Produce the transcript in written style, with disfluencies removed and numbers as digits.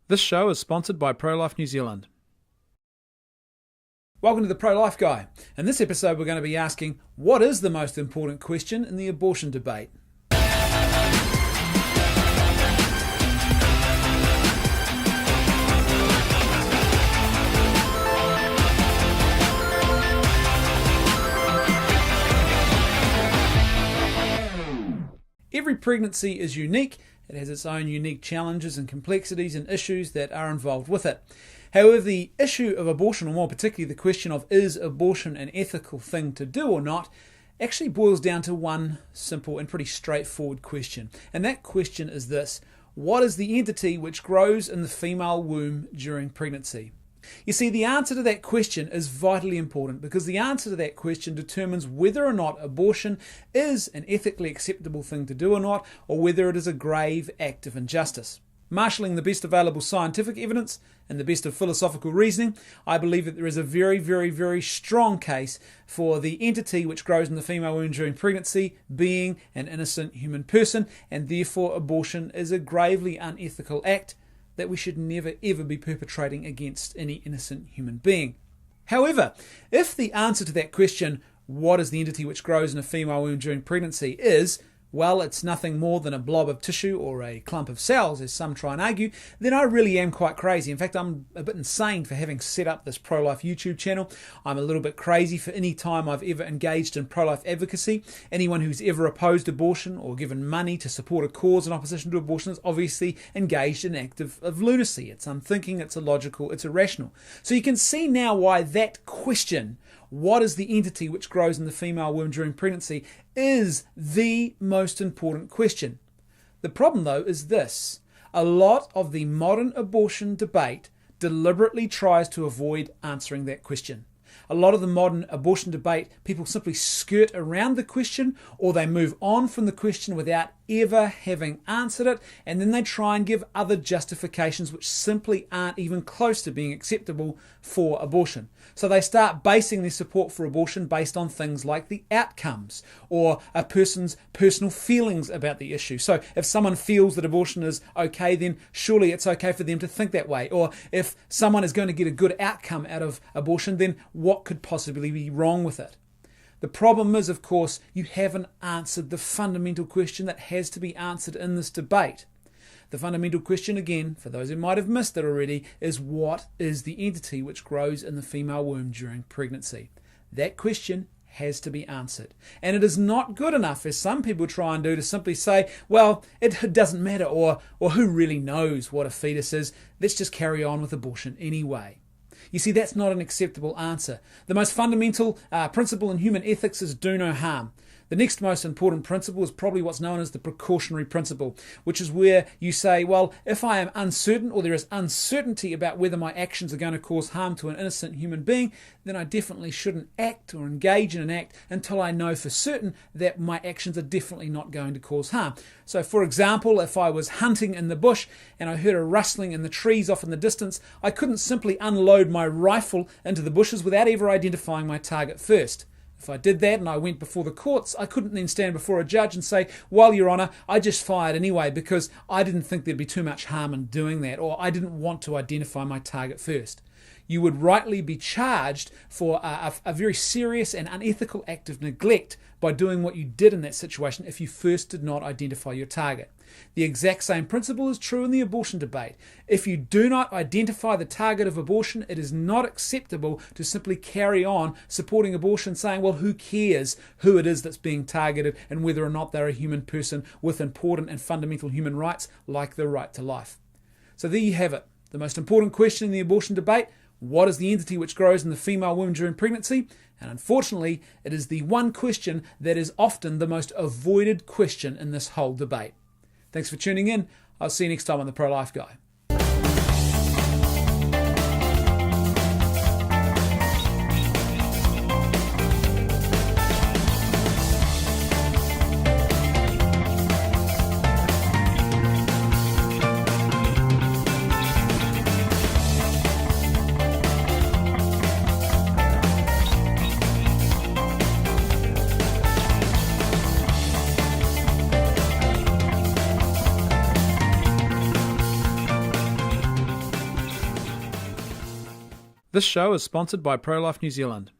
This show is sponsored by Pro-Life New Zealand. Welcome to the Pro-Life Guy. In this episode we're going to be asking, what is the most important question in the abortion debate? Every pregnancy is unique. It has its own unique challenges and complexities and issues that are involved with it. However, the issue of abortion, or more particularly the question of is abortion an ethical thing to do or not, actually boils down to one simple and pretty straightforward question. And that question is this: what is the entity which grows in the female womb during pregnancy? You see, the answer to that question is vitally important, because the answer to that question determines whether or not abortion is an ethically acceptable thing to do or not, or whether it is a grave act of injustice. Marshalling the best available scientific evidence and the best of philosophical reasoning, I believe that there is a very strong case for the entity which grows in the female womb during pregnancy being an innocent human person, and therefore abortion is a gravely unethical act that we should never ever be perpetrating against any innocent human being. However, if the answer to that question, what is the entity which grows in a female womb during pregnancy, is, well, it's nothing more than a blob of tissue or a clump of cells, as some try and argue, then I really am quite crazy. In fact, I'm a bit insane for having set up this pro-life YouTube channel. I'm a little bit crazy for any time I've ever engaged in pro-life advocacy. Anyone who's ever opposed abortion or given money to support a cause in opposition to abortion is obviously engaged in an act of lunacy. It's unthinking, it's illogical, it's irrational. So you can see now why that question, what is the entity which grows in the female womb during pregnancy, is the most important question. The problem, though, is this: a lot of the modern abortion debate deliberately tries to avoid answering that question. A lot of the modern abortion debate, people simply skirt around the question, or they move on from the question without ever having answered it, and then they try and give other justifications which simply aren't even close to being acceptable for abortion. So they start basing their support for abortion based on things like the outcomes or a person's personal feelings about the issue. So if someone feels that abortion is okay, then surely it's okay for them to think that way. Or if someone is going to get a good outcome out of abortion, then what could possibly be wrong with it? The problem is, of course, you haven't answered the fundamental question that has to be answered in this debate. The fundamental question, again, for those who might have missed it already, is what is the entity which grows in the female womb during pregnancy? That question has to be answered. And it is not good enough, as some people try and do, to simply say, well, it doesn't matter, or who really knows what a fetus is? Let's just carry on with abortion anyway. You see, that's not an acceptable answer. The most fundamental principle in human ethics is do no harm. The next most important principle is probably what's known as the precautionary principle, which is where you say, well, if I am uncertain, or there is uncertainty about whether my actions are going to cause harm to an innocent human being, then I definitely shouldn't act or engage in an act until I know for certain that my actions are definitely not going to cause harm. So, for example, if I was hunting in the bush and I heard a rustling in the trees off in the distance, I couldn't simply unload my rifle into the bushes without ever identifying my target first. If I did that and I went before the courts, I couldn't then stand before a judge and say, well, Your Honour, I just fired anyway because I didn't think there'd be too much harm in doing that, or I didn't want to identify my target first. You would rightly be charged for a very serious and unethical act of neglect by doing what you did in that situation if you first did not identify your target. The exact same principle is true in the abortion debate. If you do not identify the target of abortion, it is not acceptable to simply carry on supporting abortion, saying, well, who cares who it is that's being targeted and whether or not they're a human person with important and fundamental human rights like the right to life. So there you have it. The most important question in the abortion debate: what is the entity which grows in the female womb during pregnancy? And unfortunately, it is the one question that is often the most avoided question in this whole debate. Thanks for tuning in. I'll see you next time on the Pro-Life Guy. This show is sponsored by Pro-Life New Zealand.